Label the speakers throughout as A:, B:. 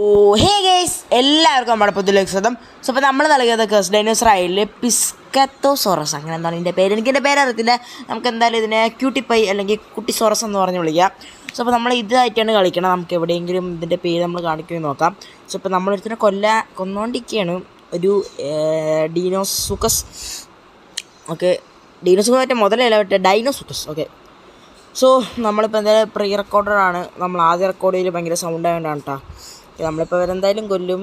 A: ഓ hey guys, എല്ലാവർക്കും നമ്മുടെ പുതിയ സ്വാഗതം. സോ അപ്പോൾ നമ്മൾ നൽകിയത് കേസ് ഡൈനോസറായില് പിസ്കത്തോസോറസ്, അങ്ങനെ എന്താണ് ഇതിൻ്റെ പേര്, എനിക്ക് എൻ്റെ പേരറിയത്തില്ല. നമുക്ക് എന്തായാലും ഇതിനെ ക്യൂട്ടിപ്പൈ അല്ലെങ്കിൽ കുട്ടിസോറസ് എന്ന് പറഞ്ഞ് വിളിക്കാം. സോ അപ്പോൾ നമ്മൾ ഇതായിട്ടാണ് കളിക്കണം. നമുക്ക് എവിടെയെങ്കിലും ഇതിൻ്റെ പേര് നമ്മൾ കാണിക്കുമെന്ന് നോക്കാം. സോ ഇപ്പോൾ നമ്മളൊരുത്തിനെ കൊന്നുകൊണ്ടിരിക്കുകയാണ്, ഒരു ഡീനോസുക്കസ്. ഓക്കെ, ഡീനോസുക്കസ് മറ്റേ മുതലല്ല, മറ്റേ ഡൈനോസുക്കസ്. ഓക്കെ, സോ നമ്മളിപ്പോൾ എന്തായാലും പ്രീ റെക്കോർഡറാണ്. നമ്മൾ ആദ്യ റെക്കോർഡ് ചെയ്ത് ഭയങ്കര സൗണ്ട് ആയതുകൊണ്ടാണ് കേട്ടോ. നമ്മളിപ്പോൾ അവരെന്തായാലും കൊല്ലും.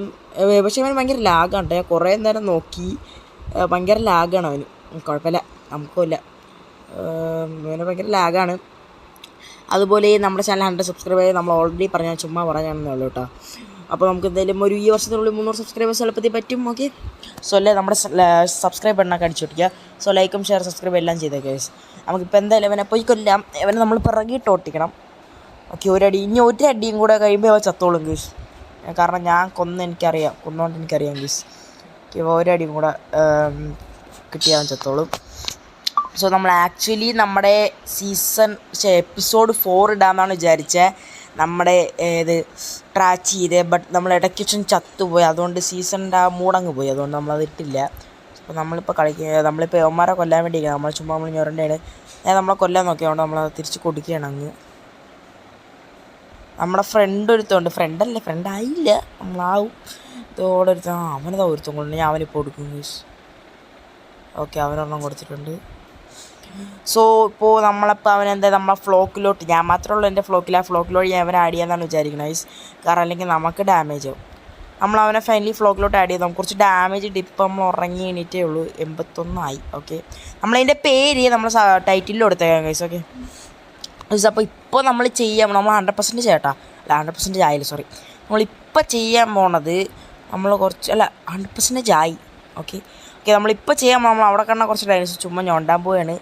A: പക്ഷേ അവന് ഭയങ്കര ലാഗാണ് കേട്ടോ. ഞാൻ കുറേ നേരം നോക്കി, ഭയങ്കര ലാഗാണ് അവന്. കുഴപ്പമില്ല, നമുക്കുമില്ല, അവന് ഭയങ്കര ലാഗാണ്. അതുപോലെ നമ്മുടെ ചാനൽ 100 സബ്സ്ക്രൈബ് ആയി നമ്മൾ ഓൾറെഡി പറഞ്ഞാൽ ചുമ്മാ പറയാണെന്നേ ഉള്ളൂ കേട്ടോ. അപ്പോൾ നമുക്ക് എന്തായാലും ഒരു ഈ വർഷത്തിനുള്ളിൽ 300 സബ്സ്ക്രൈബേഴ്സ് എളുപ്പത്തിൽ പറ്റും. ഓക്കെ, സോ അല്ലേ നമ്മുടെ സബ്സ്ക്രൈബ് ബട്ടണൊക്കെ അടിച്ചു പൊട്ടിക്കുക. സോ ലൈക്കും ഷെയർ സബ്സ്ക്രൈബ് എല്ലാം ചെയ്തേക്കുക ഗൈസ്. നമുക്കിപ്പോൾ എന്തായാലും അവനെ പോയി കൊല്ലാം. അവനെ നമ്മൾ പിറകിട്ട് ഓട്ടിക്കണം. ഓക്കെ, ഇനി ഒരു അടിയും കൂടെ കഴിയുമ്പോൾ അവൻ ചത്തോളും ഗൈസ്. കാരണം ഞാൻ കൊന്നുകൊണ്ട് എനിക്കറിയാം ഗൈസ്. ഓക്കെ, ഒരടിയും കൂടെ കിട്ടിയാൽ അവൻ ചത്തോളും. സോ നമ്മൾ ആക്ച്വലി നമ്മുടെ എപ്പിസോഡ് 4 ഇടാമെന്നാണ് വിചാരിച്ചത്. നമ്മുടെ ട്രാച്ച് ചെയ്ത്, ബട്ട് നമ്മൾ ഇടയ്ക്ക് വെച്ചും ചത്തുപോയി. അതുകൊണ്ട് സീസണിൻ്റെ ആ മൂടങ്ങ് പോയി. അതുകൊണ്ട് നമ്മളത് ഇട്ടില്ല. അപ്പോൾ നമ്മളിപ്പോൾ യവന്മാരെ കൊല്ലാൻ വേണ്ടിയിരിക്കുക. നമ്മൾ ഞൊരണ്ടയാണ്. നമ്മളെ കൊല്ലാൻ നോക്കിയതുകൊണ്ട് നമ്മളത് തിരിച്ച് കൊടുക്കുകയാണ് അങ്ങ്. നമ്മുടെ ഫ്രണ്ട് ഒരുത്തമുണ്ട്, ഫ്രണ്ടായില്ല, നമ്മളാവും. ഇതോടെ അവനതാ ഒരുത്തം കൊണ്ട് ഞാൻ അവനിപ്പോൾ കൊടുക്കും ഗൈസ്. ഓക്കെ, അവനൊരെണ്ണം കൊടുത്തിട്ടുണ്ട്. സോ ഇപ്പോൾ നമ്മളപ്പോൾ അവനെന്താ നമ്മളെ ഫ്ലോക്കിലോട്ട്, ഞാൻ മാത്രമേ ഉള്ളൂ എൻ്റെ ഫ്ലോക്കിൽ. ആ ഫ്ലോക്കിലോട്ട് ഞാൻ അവനെ ആഡ് ചെയ്യാമെന്നാണ് വിചാരിക്കുന്നത് ഗൈസ്. കാരണം അല്ലെങ്കിൽ നമുക്ക് ഡാമേജ് ആവും. നമ്മൾ അവനെ ഫൈനലി ഫ്ലോക്കിലോട്ട് ആഡ് ചെയ്തു. നമുക്ക് കുറച്ച് ഡാമേജ് ഇട്ട് ഇപ്പം നമ്മൾ ഉറങ്ങി എണീറ്റേ ഉള്ളൂ. 81 ആയി. ഓക്കെ, നമ്മളതിൻ്റെ പേര് നമ്മൾ ടൈറ്റിലിൽ കൊടുത്തേക്കാം ഗൈസ്. ഓക്കെ ഗൈസ്, അപ്പോൾ ഇപ്പോൾ നമ്മൾ 100% ചേട്ടാ, അല്ല 100% ആയില്ല, സോറി. നമ്മളിപ്പോൾ ചെയ്യാൻ പോണത് 100% ആയി. ഓക്കെ, നമ്മളിപ്പോൾ ചെയ്യാൻ നമ്മൾ അവിടെ കണ്ട കുറച്ച് ഡൈനോസർ ചുമ്മാ ഞോണ്ടാൻ പോവുകയാണ്.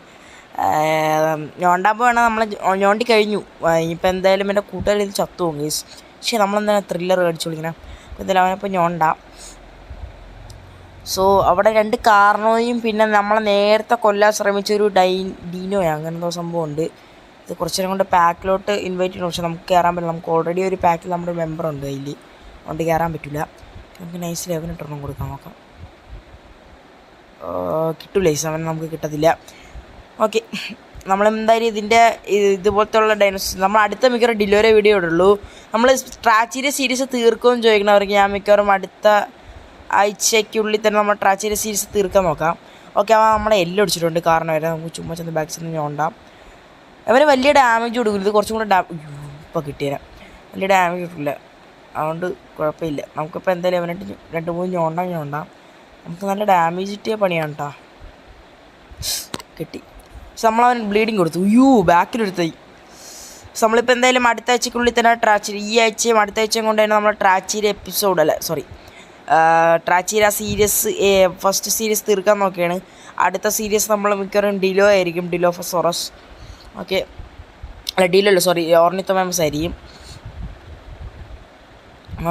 A: നമ്മൾ ഞോണ്ടി കഴിഞ്ഞു. ഇനിയിപ്പോൾ എന്തായാലും എൻ്റെ കൂട്ടുകാർ ഇത് ചത്തു പോകും ഗൈസ്. പക്ഷേ നമ്മളെന്താണ് ത്രില്ലർ മേടിച്ചു വിളിക്കണം. അപ്പോൾ എന്തായാലും അവനിപ്പോൾ ഞോണ്ടാം. സോ അവിടെ 2 കാർണോയും പിന്നെ നമ്മളെ നേരത്തെ കൊല്ലാൻ ശ്രമിച്ചൊരു ഡീനോയോ അങ്ങനെ എന്തോ സംഭവമുണ്ട്. ഇത് കുറച്ച് നേരം കൊണ്ട് പാക്കിലോട്ട് ഇൻവൈറ്റ് ചെയ്യണം. പക്ഷെ നമുക്ക് കയറാൻ പറ്റില്ല. നമുക്ക് ഓൾറെഡി ഒരു പാക്കിൽ നമ്മുടെ മെമ്പർ ഉണ്ട് അതിൽ, അതുകൊണ്ട് കയറാൻ പറ്റില്ല. നമുക്ക് നൈസ് 11 കൊടുക്കാൻ നോക്കാം. കിട്ടൂല അവനെ നമുക്ക് കിട്ടത്തില്ല. ഓക്കെ, നമ്മളെന്തായാലും ഇതുപോലത്തെ ഉള്ള ഡൈനോസർ നമ്മൾ അടുത്ത മിക്കവാറും ഡിലോരെ വീഡിയോ ഇടുള്ളൂ. നമ്മൾ ട്രാച്ചീരിയ സീരീസ് തീർക്കുമെന്ന് ചോദിക്കണവർക്ക് ഞാൻ മിക്കവാറും അടുത്ത ആഴ്ചയ്ക്കുള്ളിൽ തന്നെ നമ്മൾ ട്രാച്ചീരിയ സീരീസ് തീർക്കാൻ നോക്കാം. ഓക്കെ, അവൻ നമ്മളെ എല്ലാം അടിച്ചിട്ടുണ്ട്. കാരണം വരെ നമുക്ക് ചുമ്മാ ചെന്ന് ബാക്ക് ചെന്ന് ഞോണ്ടാം. അവന് വലിയ ഡാമേജ് കൊടുക്കില്ല. ഇത് കുറച്ചും കൂടെ ഇപ്പോൾ കിട്ടിയരാം. വലിയ ഡാമേജ് കിട്ടില്ല, അതുകൊണ്ട് കുഴപ്പമില്ല. നമുക്കിപ്പോൾ എന്തായാലും അവനായിട്ട് 2-3 ഞോണ്ടാം. നമുക്ക് നല്ല ഡാമേജ് കിട്ടിയ പണിയാണ് കേട്ടോ. കിട്ടി. പക്ഷെ നമ്മളവൻ ബ്ലീഡിങ് കൊടുത്തു. ബാക്കിലെടുത്തായി. നമ്മളിപ്പോൾ എന്തായാലും അടുത്ത ആഴ്ചക്കുള്ളിൽ തന്നെ ഈ ആഴ്ചയും അടുത്ത ആഴ്ചയും കൊണ്ട് തന്നെ നമ്മൾ ട്രാച്ചീര ട്രാച്ചീര സീരീസ് ഫസ്റ്റ് സീരീസ് തീർക്കാൻ നോക്കിയാണ്. അടുത്ത സീരീസ് നമ്മൾ മിക്കവാറും ഡിലോ ആയിരിക്കും, ഡിലോഫസോറസ്. ഓക്കെ, അല്ല ഡിലോ അല്ല, സോറി, ഓർണിത്തോമാമസ് ആയിരിക്കും.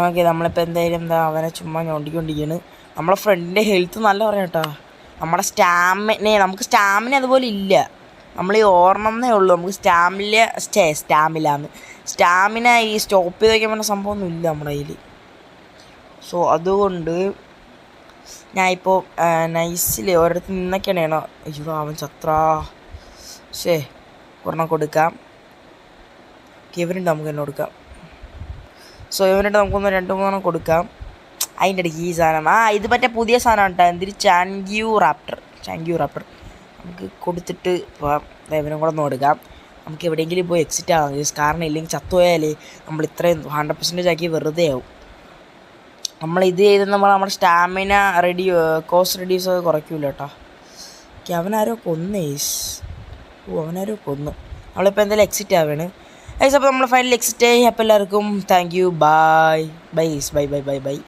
A: ഓക്കെ, നമ്മളിപ്പോൾ എന്തായാലും അവനെ ചുമ്മാ ഞോണ്ടിക്കൊണ്ടിരിക്കുകയാണ്. നമ്മളെ ഫ്രണ്ടിൻ്റെ ഹെൽത്ത് നല്ല പറയാം കേട്ടോ. നമ്മുടെ നമുക്ക് സ്റ്റാമിന അതുപോലെ ഇല്ല. നമ്മൾ ഈ ഓർണമെന്നേ ഉള്ളൂ. നമുക്ക് സ്റ്റാമിന ഈ സ്റ്റോപ്പ് ചെയ്ത് വയ്ക്കാൻ പറ്റുന്ന സംഭവമൊന്നും ഇല്ല നമ്മുടെ കയ്യിൽ. സോ അതുകൊണ്ട് ഞാനിപ്പോൾ നൈസിൽ ഒരിടത്ത് നിന്നൊക്കെയാണ്. അവൻ ചത്രാ. ഒരെണ്ണം കൊടുക്കാം. ഇവരുണ്ട്, നമുക്ക് തന്നെ കൊടുക്കാം. സോ ഇവരുണ്ട്, നമുക്കൊന്ന് 2-3 കൊടുക്കാം. അതിൻ്റെ ഇടയ്ക്ക് ഈ സാധനം ഇത് മറ്റേ പുതിയ സാധനം കേട്ടോ. എന്തൊരു ചാങ്ക്യൂ റാപ്റ്റർ നമുക്ക് കൊടുത്തിട്ട് ഇവനും കൂടെ ഒന്ന് കൊടുക്കാം. നമുക്ക് എവിടെയെങ്കിലും പോയി എക്സിറ്റ് ആകാം. കാരണം ഇല്ലെങ്കിൽ ചത്തുപോയാലേ നമ്മൾ ഇത്രയും 100% ആക്കി വെറുതെ ആവും. ഇത് ചെയ്ത് നമ്മുടെ സ്റ്റാമിന കോസ്റ്റ് റെഡ്യൂസ് ഒക്കെ കുറയ്ക്കൂല കേട്ടോ. അവനാരോ കൊന്നു. നമ്മളിപ്പോൾ എന്തായാലും എക്സിറ്റ് ആവുകയാണ്. അപ്പോൾ നമ്മൾ ഫൈനൽ എക്സിറ്റ് ആയി. അപ്പോൾ എല്ലാവർക്കും താങ്ക് യു. ബൈ.